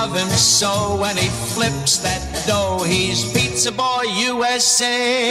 love him so. When he flips that dough, he's Pizza Boy USA.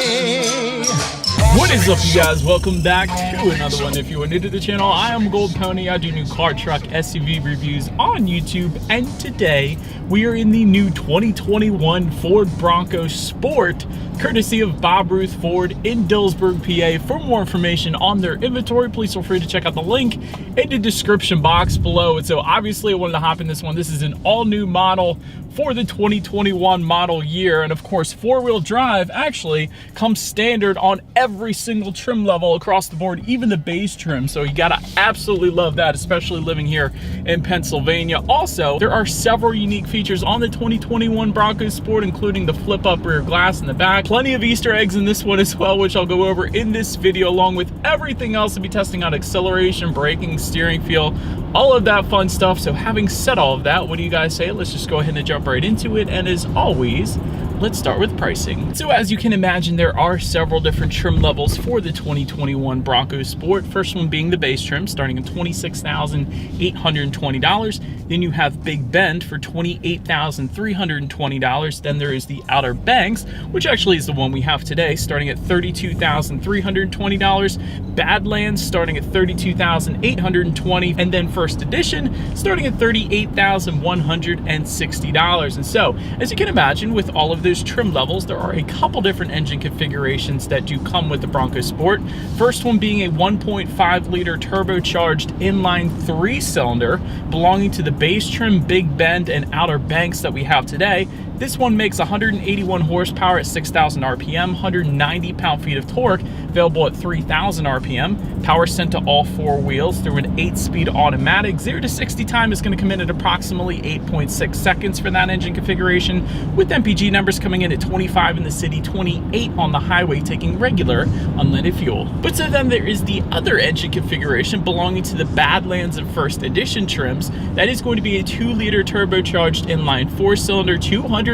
What is up, you guys? Welcome back to another one. If you are new to the channel, I am Gold Pony. I do new car, truck, SUV reviews on YouTube, and today we are in the new 2021 Ford Bronco Sport, courtesy of Bob Ruth Ford in Dillsburg, PA. For more information on their inventory, please feel free to check out the link in the description box below. And so obviously I wanted to hop in this one. This is an all-new model for the 2021 model year, and of course four-wheel drive actually comes standard on every single trim level across the board, even the base trim. So you gotta absolutely love that, especially living here in Pennsylvania. Also, there are several unique features on the 2021 Bronco Sport, including the flip-up rear glass in the back. Plenty of Easter eggs in this one as well, which I'll go over in this video, along with everything else. I'll be testing out acceleration, braking, steering feel, all of that fun stuff. So having said all of that, what do you guys say? Let's just go ahead and jump right into it. And as always, let's start with pricing. So as you can imagine, there are several different trim levels for the 2021 Bronco Sport. First one being the base trim, starting at $26,820. Then you have Big Bend for $28,320. Then there is the Outer Banks, which actually is the one we have today, starting at $32,320. Badlands starting at $32,820. And then First Edition starting at $38,160. And so, as you can imagine, with all of those trim levels, there are a couple different engine configurations that do come with the Bronco Sport. First one being a 1.5 liter turbocharged inline 3-cylinder belonging to the base trim, Big Bend, and Outer Banks that we have today. This one makes 181 horsepower at 6,000 RPM, 190 pound-feet of torque, available at 3,000 RPM. Power sent to all four wheels through an 8-speed automatic. 0 to 60 time is going to come in at approximately 8.6 seconds for that engine configuration, with MPG numbers coming in at 25 in the city, 28 on the highway, taking regular unleaded fuel. But so then there is the other engine configuration belonging to the Badlands and First Edition trims. That is going to be a 2-liter turbocharged inline 4-cylinder, 250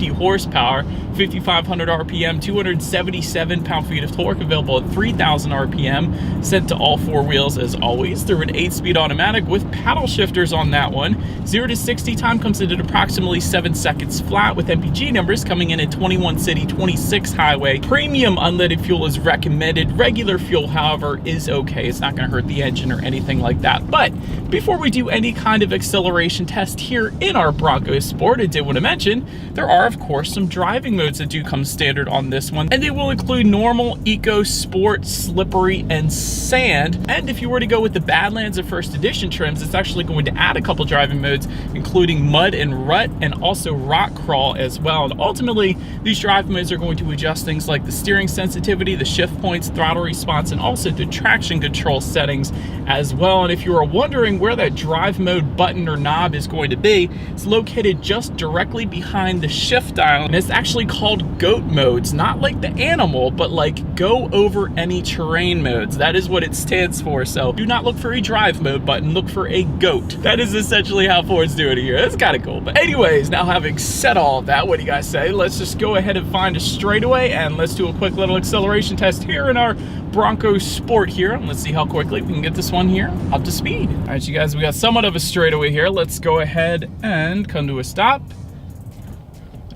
horsepower, 5,500 RPM, 277 pound-feet of torque, available at 3,000 RPM, sent to all four wheels as always through an 8-speed automatic with paddle shifters on that one. 0 to 60 time comes in at approximately 7 seconds flat, with MPG numbers coming in at 21 city, 26 highway. Premium unleaded fuel is recommended. Regular fuel, however, is okay. It's not going to hurt the engine or anything like that. But before we do any kind of acceleration test here in our Bronco Sport, I did want to mention there are, of course, some driving modes that do come standard on this one, and they will include normal, eco, sport, slippery, and sand. And if you were to go with the Badlands or First Edition trims, it's actually going to add a couple driving modes, including mud and rut, and also rock crawl as well. And ultimately, these drive modes are going to adjust things like the steering sensitivity, the shift points, throttle response, and also the traction control settings as well. And if you are wondering where that drive mode button or knob is going to be, it's located just directly behind the shift dial, and it's actually called goat modes, not like the animal, but like go over any terrain modes. That is what it stands for. So do not look for a drive mode button, look for a goat. That is essentially how Ford's doing it here. That's kind of cool. But anyways, now having said all of that, what do you guys say? Let's just go ahead and find a straightaway, and let's do a quick little acceleration test here in our Bronco Sport here, and let's see how quickly we can get this one here up to speed. All right, you guys, we got somewhat of a straightaway here. Let's go ahead and come to a stop.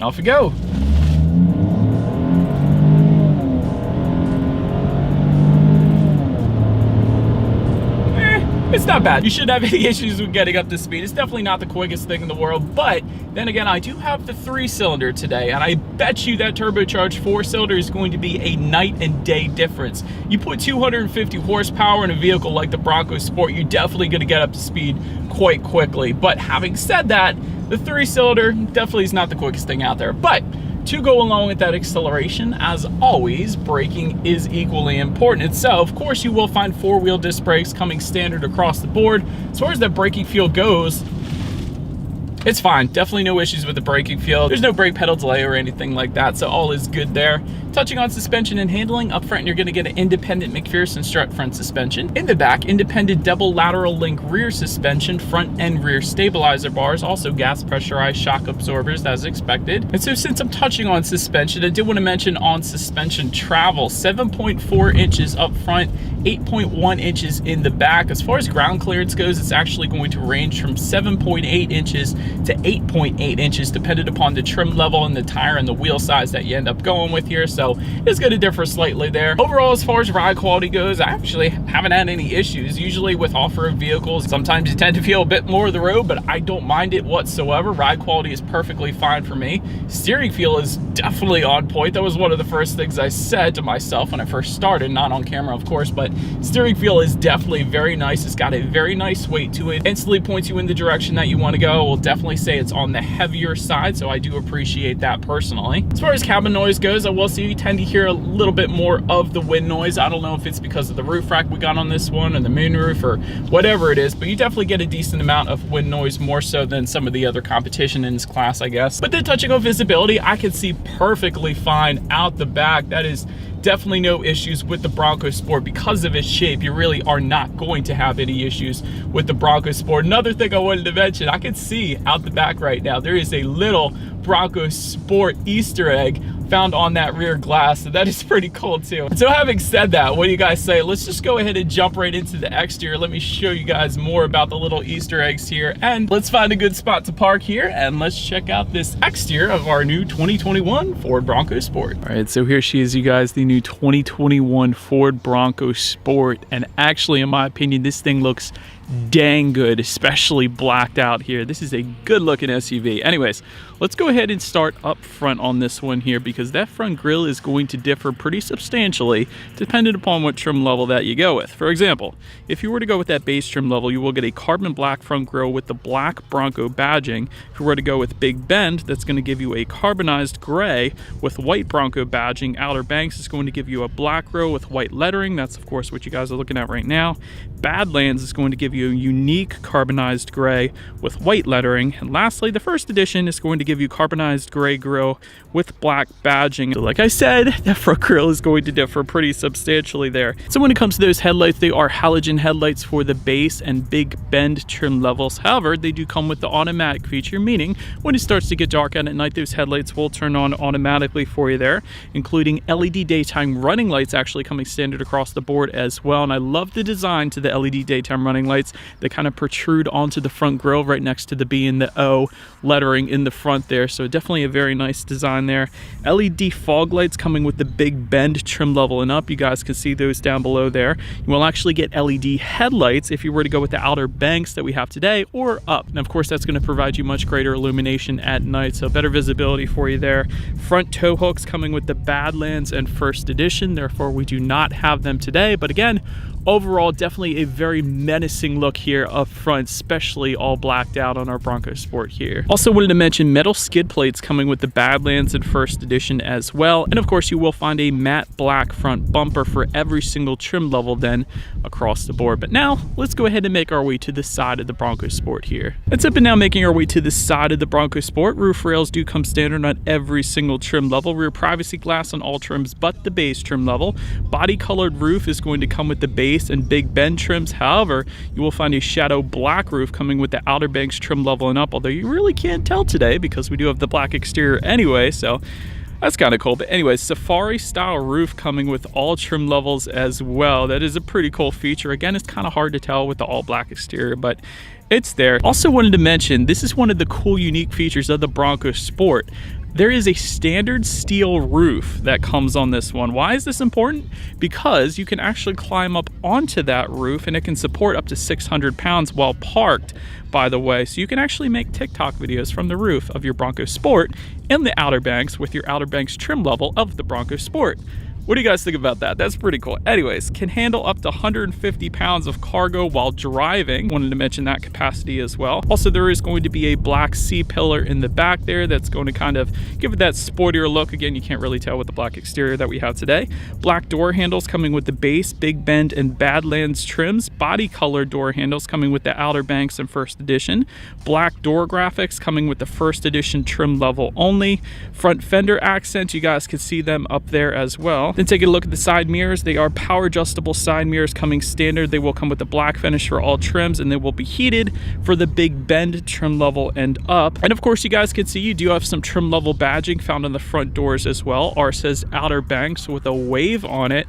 Off we go. It's not bad. You shouldn't have any issues with getting up to speed. It's definitely not the quickest thing in the world, but then again, I do have the 3-cylinder today, and I bet you that turbocharged 4-cylinder is going to be a night and day difference. You put 250 horsepower in a vehicle like the Bronco Sport, you're definitely going to get up to speed quite quickly. But having said that, the 3-cylinder definitely is not the quickest thing out there. But to go along with that acceleration, as always, braking is equally important. And so, of course, you will find 4-wheel disc brakes coming standard across the board. As far as that braking feel goes, it's fine. Definitely no issues with the braking feel. There's no brake pedal delay or anything like that, so all is good there. Touching on suspension and handling, up front you're going to get an independent McPherson strut front suspension. In the back, independent double lateral link rear suspension, front and rear stabilizer bars, also gas pressurized shock absorbers as expected. And so since I'm touching on suspension, I did want to mention on suspension travel, 7.4 inches up front, 8.1 inches in the back. As far as ground clearance goes, it's actually going to range from 7.8 inches to 8.8 inches, depending upon the trim level and the tire and the wheel size that you end up going with here. So it's going to differ slightly there. Overall, as far as ride quality goes, I actually haven't had any issues. Usually with off-road vehicles, sometimes you tend to feel a bit more of the road, but I don't mind it whatsoever. Ride quality is perfectly fine for me. Steering feel is definitely on point. That was one of the first things I said to myself when I first started, not on camera of course, but steering feel is definitely very nice. It's got a very nice weight to it. Instantly points you in the direction that you want to go. We'll definitely say it's on the heavier side, so I do appreciate that personally. As far as cabin noise goes, I will say you tend to hear a little bit more of the wind noise. I don't know if it's because of the roof rack we got on this one and the moonroof or whatever it is, but you definitely get a decent amount of wind noise, more so than some of the other competition in this class, I guess. But then touching on visibility, I can see perfectly fine out the back. That is definitely no issues with the Bronco Sport. Because of its shape, you really are not going to have any issues with the Bronco Sport. Another thing I wanted to mention, I can see out the back right now, there is a little Bronco Sport Easter egg found on that rear glass, so that is pretty cool too. So having said that, what do you guys say? Let's just go ahead and jump right into the exterior. Let me show you guys more about the little Easter eggs here, and let's find a good spot to park here, and let's check out this exterior of our new 2021 Ford Bronco Sport. All right, so here she is, you guys, the new 2021 Ford Bronco Sport, and actually, in my opinion, this thing looks dang good, especially blacked out here. This is a good looking SUV. Anyways, let's go ahead and start up front on this one here, because that front grille is going to differ pretty substantially depending upon what trim level that you go with. For example, if you were to go with that base trim level, you will get a carbon black front grille with the black Bronco badging. If you were to go with Big Bend, that's going to give you a carbonized gray with white Bronco badging. Outer Banks is going to give you a black grille with white lettering. That's of course what you guys are looking at right now. Badlands is going to give you a unique carbonized gray with white lettering. And lastly, the first edition is going to give you carbonized gray grille with black badging. So like I said, that front grille is going to differ pretty substantially there. So when it comes to those headlights, they are halogen headlights for the base and Big Bend trim levels. However, they do come with the automatic feature, meaning when it starts to get dark out at night, those headlights will turn on automatically for you there, including LED daytime running lights actually coming standard across the board as well. And I love the design to the LED daytime running lights. They kind of protrude onto the front grille right next to the B and the O lettering in the front there. So definitely a very nice design there. LED fog lights coming with the Big Bend trim level and up. You guys can see those down below there. You will actually get LED headlights if you were to go with the Outer Banks that we have today or up. And of course, that's going to provide you much greater illumination at night, so better visibility for you there. Front tow hooks coming with the Badlands and First Edition. Therefore, we do not have them today. But again, overall, definitely a very menacing look here up front, especially all blacked out on our Bronco Sport here. Also wanted to mention metal skid plates coming with the Badlands and First Edition as well. And of course, you will find a matte black front bumper for every single trim level then across the board. But now let's go ahead and make our way to the side of the Bronco Sport here. That's up and now making our way to the side of the Bronco Sport. Roof rails do come standard on every single trim level. Rear privacy glass on all trims but the base trim level. Body colored roof is going to come with the base and Big Bend trims. However, you will find a shadow black roof coming with the Outer Banks trim level and up, although you really can't tell today because we do have the black exterior anyway, so that's kind of cool. But anyways, safari style roof coming with all trim levels as well. That is a pretty cool feature. Again, it's kind of hard to tell with the all black exterior, but it's there. Also wanted to mention, this is one of the cool unique features of the Bronco Sport. There is a standard steel roof that comes on this one. Why is this important? Because you can actually climb up onto that roof and it can support up to 600 pounds while parked, by the way. So you can actually make TikTok videos from the roof of your Bronco Sport in the Outer Banks with your Outer Banks trim level of the Bronco Sport. What do you guys think about that? That's pretty cool. Anyways, can handle up to 150 pounds of cargo while driving. Wanted to mention that capacity as well. Also, there is going to be a black C-pillar in the back there that's going to kind of give it that sportier look. Again, you can't really tell with the black exterior that we have today. Black door handles coming with the base, Big Bend, and Badlands trims. Body color door handles coming with the Outer Banks and First Edition. Black door graphics coming with the First Edition trim level only. Front fender accents, you guys can see them up there as well. Then take a look at the side mirrors. They are power adjustable side mirrors coming standard. They will come with the black finish for all trims, and they will be heated for the Big Bend trim level and up. And of course, you guys can see you do have some trim level badging found on the front doors as well. Ours says Outer Banks with a wave on it.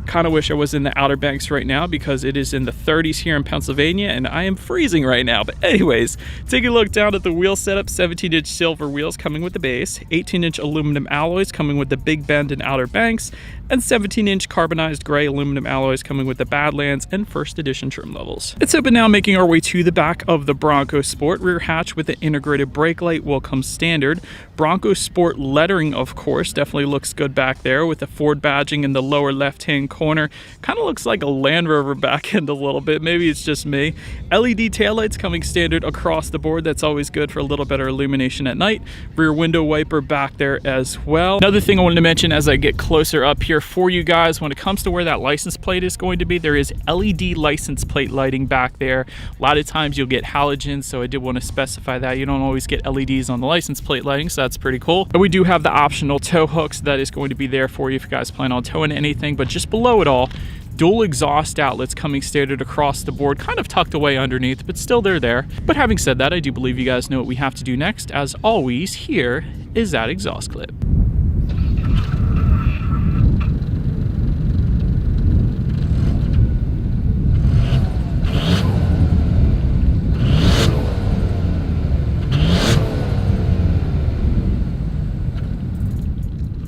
Kind of wish I was in the Outer Banks right now because it is in the 30s here in Pennsylvania and I am freezing right now. But anyways, take a look down at the wheel setup. 17-inch silver wheels coming with the base, 18-inch aluminum alloys coming with the Big Bend and Outer Banks, and 17-inch carbonized gray aluminum alloys coming with the Badlands and first edition trim levels. It's open now, making our way to the back of the Bronco Sport. Rear hatch with the integrated brake light will come standard. Bronco Sport lettering, of course, definitely looks good back there with the Ford badging in the lower left-hand corner. Kind of looks like a Land Rover back end a little bit. Maybe it's just me. LED taillights coming standard across the board. That's always good for a little better illumination at night. Rear window wiper back there as well. Another thing I wanted to mention as I get closer up here for you guys, when it comes to where that license plate is going to be, there is LED license plate lighting back there. A lot of times you'll get halogens, so I did want to specify that. You don't always get LEDs on the license plate lighting, so that's pretty cool. But we do have the optional tow hooks that is going to be there for you if you guys plan on towing anything. But just below it all, dual exhaust outlets coming standard across the board, kind of tucked away underneath, but still they're there. But having said that, I do believe you guys know what we have to do next. As always, here is that exhaust clip.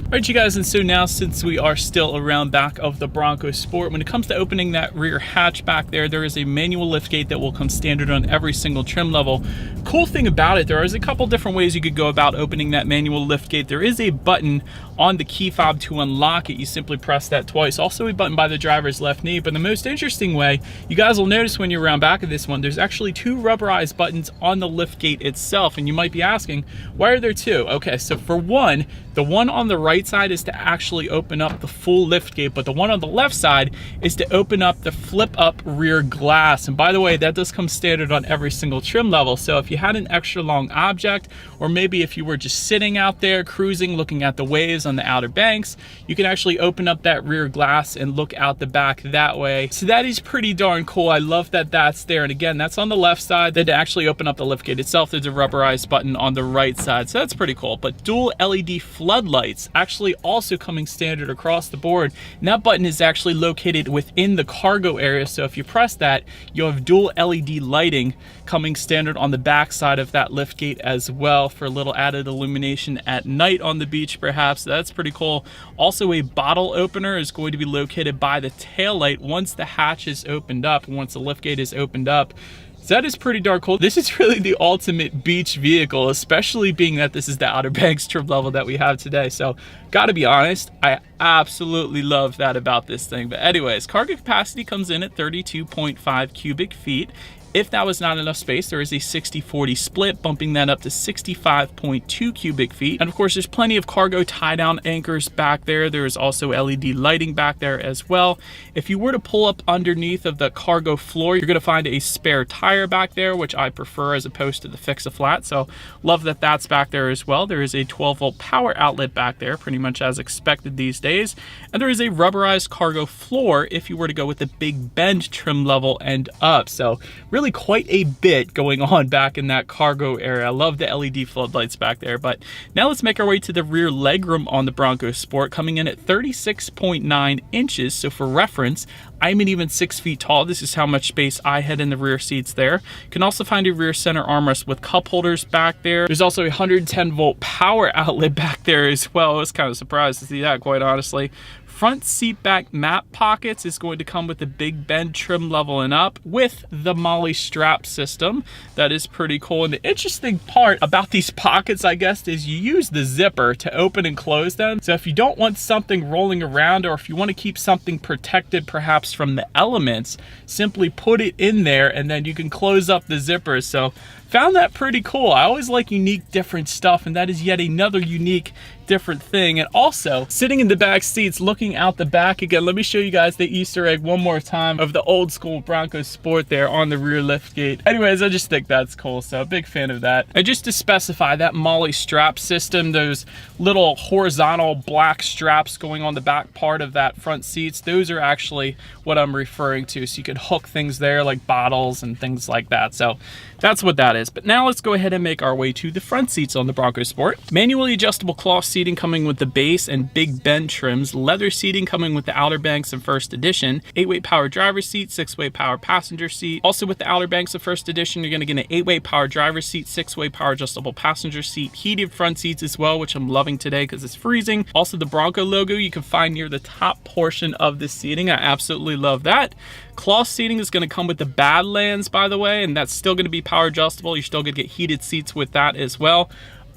Alright you guys, and so now since we are still around back of the Bronco Sport, when it comes to opening that rear hatch back there, there is a manual liftgate that will come standard on every single trim level. Cool thing about it, there is a couple different ways you could go about opening that manual liftgate. There is a button on the key fob to unlock it. You simply press that twice. Also a button by the driver's left knee, but the most interesting way, you guys will notice when you're around back of this one, there's actually two rubberized buttons on the liftgate itself, and you might be asking, why are there two? Okay, so for one, the one on the right side is to actually open up the full lift gate, but the one on the left side is to open up the flip up rear glass. And by the way, that does come standard on every single trim level. So if you had an extra long object, or maybe if you were just sitting out there cruising, looking at the waves on the Outer Banks, you can actually open up that rear glass and look out the back that way. So that is pretty darn cool. I love that that's there. And again, that's on the left side. Then to actually open up the lift gate itself, there's a rubberized button on the right side. So that's pretty cool. But dual LED floodlights actually also coming standard across the board. And that button is actually located within the cargo area. So if you press that, you'll have dual LED lighting coming standard on the back side of that lift gate as well for a little added illumination at night on the beach perhaps. That's pretty cool. Also, a bottle opener is going to be located by the tail light once the hatch is opened up, once the lift gate is opened up. So that is pretty darn cool. This is really the ultimate beach vehicle, especially being that this is the Outer Banks trim level that we have today. So gotta be honest, I absolutely love that about this thing. But anyways, cargo capacity comes in at 32.5 cubic feet. If that was not enough space, there is a 60-40 split, bumping that up to 65.2 cubic feet. And of course, there's plenty of cargo tie-down anchors back there. There is also LED lighting back there as well. If you were to pull up underneath of the cargo floor, you're gonna find a spare tire back there, which I prefer as opposed to the fix-a-flat. So love that that's back there as well. There is a 12-volt power outlet back there, pretty much as expected these days. And there is a rubberized cargo floor if you were to go with the Big Bend trim level and up. So really quite a bit going on back in that cargo area. I love the LED floodlights back there. But now let's make our way to the rear legroom on the Bronco Sport, coming in at 36.9 inches. So for reference, I'm an even 6 feet tall. This is how much space I had in the rear seats there. You can also find a rear center armrest with cup holders back there. There's also a 110-volt power outlet back there as well. I was kind of surprised to see that, quite honestly. Front seat back map pockets is going to come with the Big Bend trim level and up with the Molly strap system. That is pretty cool. And the interesting part about these pockets, I guess, is you use the zipper to open and close them. So if you don't want something rolling around, or if you want to keep something protected perhaps from the elements, simply put it in there and then you can close up the zippers. So found that pretty cool. I always like unique different stuff, and that is yet another unique different thing. And also sitting in the back seats looking out the back again, let me show you guys the Easter egg one more time of the old school Bronco Sport there on the rear lift gate. Anyways, I just think that's cool, so a big fan of that. And just to specify, that Molly strap system, those little horizontal black straps going on the back part of that front seats, those are actually what I'm referring to. So you could hook things there like bottles and things like that. So That's what that is. But now let's go ahead and make our way to the front seats on the Bronco Sport. Manually adjustable cloth seating coming with the base and big bend trims. Leather seating coming with the Outer Banks and First Edition. 8-way power driver's seat, 6-way power passenger seat. Also with the Outer Banks of First Edition, you're going to get an 8-way power driver's seat, 6-way power adjustable passenger seat, heated front seats as well, which I'm loving today because it's freezing. Also the Bronco logo you can find near the top portion of the seating. I absolutely love that. Cloth seating is going to come with the Badlands, by the way, and that's still going to be power adjustable. You're still going to get heated seats with that as well.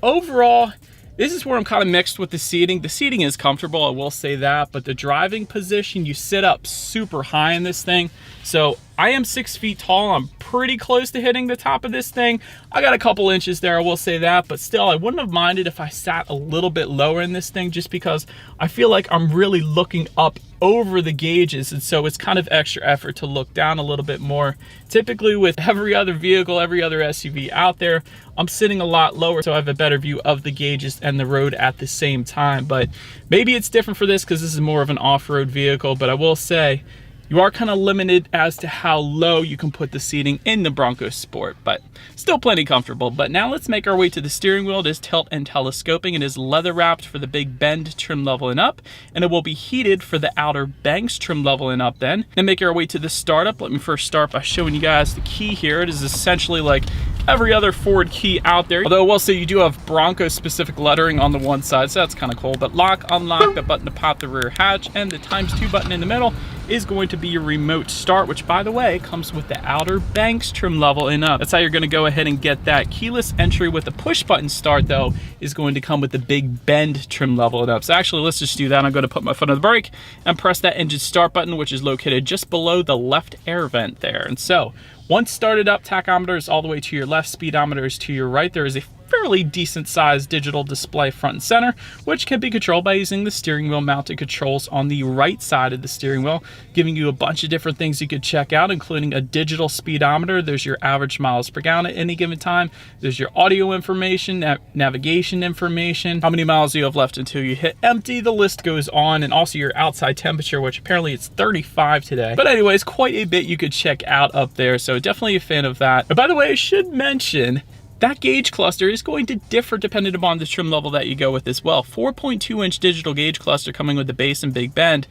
Overall, this is where I'm kind of mixed with the seating. The seating is comfortable, I will say that, but the driving position, you sit up super high in this thing. So I am 6 feet tall. I'm pretty close to hitting the top of this thing. I got a couple inches there, I will say that, but still, I wouldn't have minded if I sat a little bit lower in this thing, just because I feel like I'm really looking up over the gauges, and so it's kind of extra effort to look down a little bit more. Typically with every other vehicle, every other SUV out there, I'm sitting a lot lower, so I have a better view of the gauges and the road at the same time. But maybe it's different for this because this is more of an off-road vehicle, but I will say, you are kind of limited as to how low you can put the seating in the Bronco Sport, but still plenty comfortable. But now let's make our way to the steering wheel. It is tilt and telescoping. It is leather wrapped for the big bend trim level and up, and it will be heated for the Outer Banks trim level and up then. Then make our way to the startup. Let me first start by showing you guys the key here. It is essentially like every other Ford key out there, although I will say you do have Bronco specific lettering on the one side, so that's kind of cool. But lock, unlock, the button to pop the rear hatch, and the ×2 button in the middle is going to be your remote start, which by the way comes with the Outer Banks trim level and up. That's how you're going to go ahead and get that. Keyless entry with the push button start though is going to come with the big bend trim level and up. So actually let's just do that. I'm going to put my foot on the brake and press that engine start button, which is located just below the left air vent there. And so once started up, tachometer is all the way to your left, speedometer is to your right. There is a fairly decent sized digital display front and center, which can be controlled by using the steering wheel mounted controls on the right side of the steering wheel, giving you a bunch of different things you could check out, including a digital speedometer. There's your average miles per gallon at any given time. There's your audio information, navigation information, how many miles you have left until you hit empty, the list goes on, and also your outside temperature, which apparently it's 35 today. But anyways, quite a bit you could check out up there, so definitely a fan of that. And by the way, I should mention, that gauge cluster is going to differ depending upon the trim level that you go with as well. 4.2-inch digital gauge cluster coming with the base and big bend.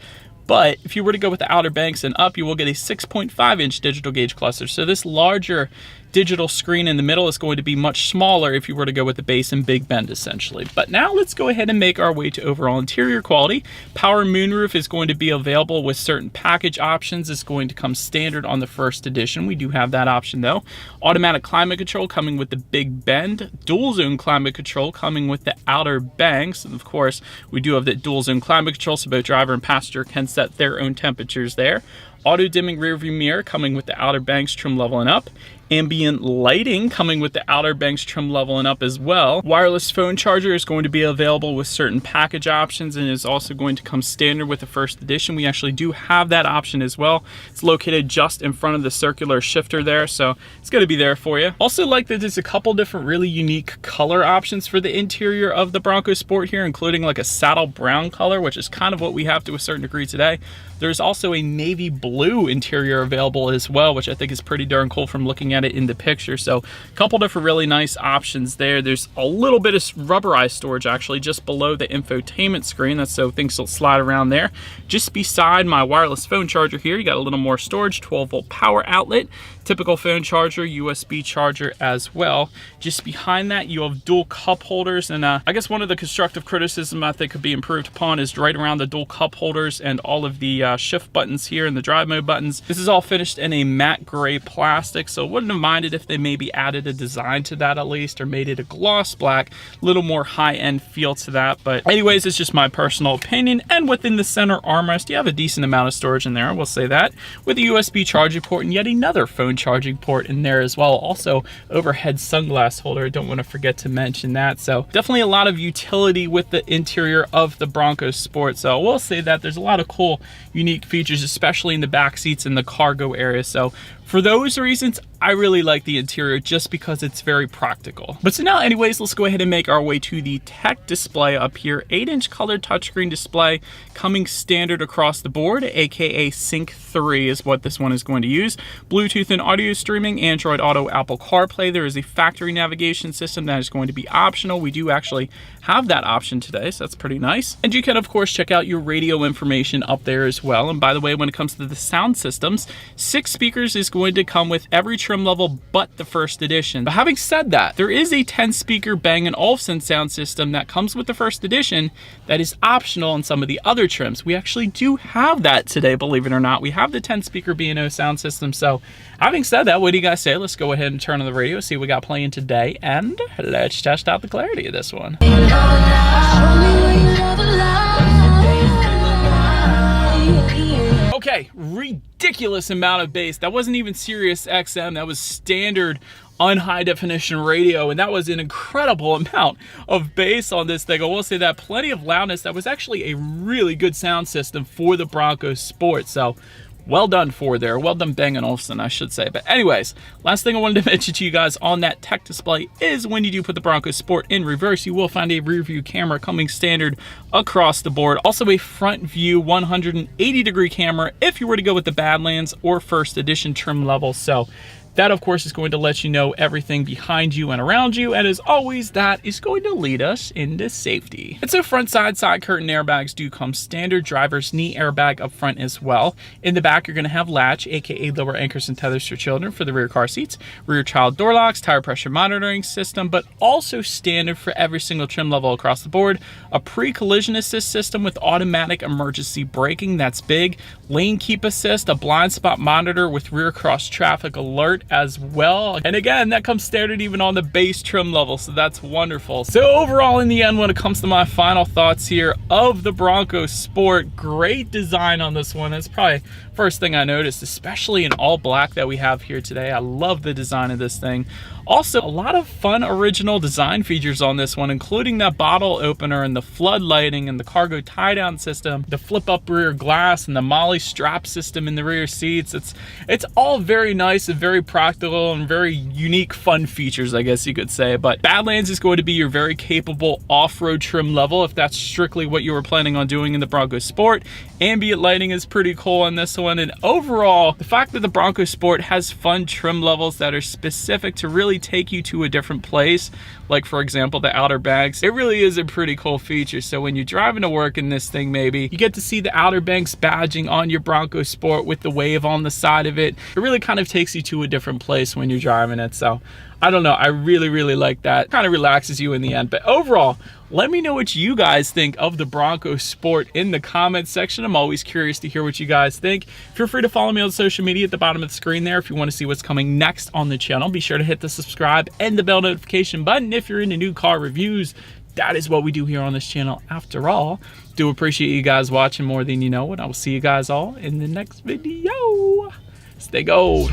But if you were to go with the Outer Banks and up, you will get a 6.5-inch digital gauge cluster. So this larger digital screen in the middle is going to be much smaller if you were to go with the base and big bend essentially. But now let's go ahead and make our way to overall interior quality. Power moonroof is going to be available with certain package options. It's going to come standard on the First Edition. We do have that option though. Automatic climate control coming with the big bend. Dual zone climate control coming with the Outer Banks. And of course, we do have that dual zone climate control, so both driver and passenger can set their own temperatures there. Auto dimming rear view mirror coming with the Outer Banks trim level and up. Ambient lighting coming with the Outer Banks trim level and up as well. Wireless phone charger is going to be available with certain package options and is also going to come standard with the First Edition. We actually do have that option as well. It's located just in front of the circular shifter there, so it's going to be there for you. Also like that there's a couple different really unique color options for the interior of the Bronco Sport here, including like a saddle brown color, which is kind of what we have to a certain degree today. There's also a navy blue interior available as well, which I think is pretty darn cool from looking at it in the picture. So a couple different really nice options there. There's a little bit of rubberized storage actually just below the infotainment screen. That's so things will slide around there. Just beside my wireless phone charger here, you got a little more storage, 12-volt power outlet, typical phone charger, USB charger as well. Just behind that, you have dual cup holders. And I guess one of the constructive criticism I think could be improved upon is right around the dual cup holders and all of the shift buttons here and the drive mode buttons. This is all finished in a matte gray plastic, so wouldn't have minded if they maybe added a design to that at least, or made it a gloss black, a little more high-end feel to that. But anyways, it's just my personal opinion. And within the center armrest, you have a decent amount of storage in there, I will say that, with a USB charging port and yet another phone charging port in there as well. Also overhead sunglass holder, I don't want to forget to mention that. So definitely a lot of utility with the interior of the Bronco Sport. So I will say that there's a lot of cool unique features, especially in the back seats and the cargo area. So for those reasons, I really like the interior just because it's very practical. But so now anyways, let's go ahead and make our way to the tech display up here. 8-inch color touchscreen display coming standard across the board, aka Sync 3 is what this one is going to use. Bluetooth and audio streaming, Android Auto, Apple CarPlay. There is a factory navigation system that is going to be optional. We do actually have that option today, so that's pretty nice. And you can of course check out your radio information up there as well. And by the way, when it comes to the sound systems, 6 speakers is going to come with every trim level but the first edition. But having said that, there is a 10 speaker Bang & Olufsen sound system that comes with the first edition that is optional on some of the other trims. We actually do have that today, believe it or not. We have the 10 speaker B&O sound system. So having said that, what do you guys say? Let's go ahead and turn on the radio, see what we got playing today, and let's test out the clarity of this one. Okay, ridiculous amount of bass. That wasn't even Sirius XM, that was standard on high definition radio, and that was an incredible amount of bass on this thing. I will say that, plenty of loudness. That was actually a really good sound system for the Bronco Sport, so well done Ford there. Well done Bang & Olufsen, I should say. But anyways, last thing I wanted to mention to you guys on that tech display is when you do put the Bronco Sport in reverse, you will find a rear view camera coming standard across the board. Also a front view 180-degree camera if you were to go with the Badlands or first edition trim level. So that, of course, is going to let you know everything behind you and around you, and as always, that is going to lead us into safety. And so front side curtain airbags do come standard. Driver's knee airbag up front as well. In the back, you're going to have latch, aka lower anchors and tethers for children for the rear car seats, rear child door locks, tire pressure monitoring system, but also standard for every single trim level across the board. A pre-collision assist system with automatic emergency braking, that's big. Lane keep assist, a blind spot monitor with rear cross traffic alert as well. And again, that comes standard even on the base trim level, so that's wonderful. So overall, in the end, when it comes to my final thoughts here of the Bronco Sport, great design on this one. That's probably first thing I noticed, especially in all black that we have here today. I love the design of this thing. Also, a lot of fun original design features on this one, including that bottle opener and the flood lighting and the cargo tie-down system, the flip-up rear glass and the Molly strap system in the rear seats. It's all very nice and very practical and very unique fun features, I guess you could say. But Badlands is going to be your very capable off-road trim level if that's strictly what you were planning on doing in the Bronco Sport. Ambient lighting is pretty cool on this one, and overall, the fact that the Bronco Sport has fun trim levels that are specific to really take you to a different place, like for example the outer banks, it really is a pretty cool feature. So when you're driving to work in this thing, maybe you get to see the Outer Banks badging on your Bronco Sport with the wave on the side of it. It really kind of takes you to a different place when you're driving it. So I don't know, I really like that. Kind of relaxes you in the end. But overall, let me know what you guys think of the Bronco Sport in the comments section. I'm always curious to hear what you guys think. Feel free to follow me on social media at the bottom of the screen there if you want to see what's coming next on the channel. Be sure to hit the subscribe and the bell notification button if you're into new car reviews. That is what we do here on this channel after all. Do appreciate you guys watching more than you know, and I will see you guys all in the next video. Stay gold.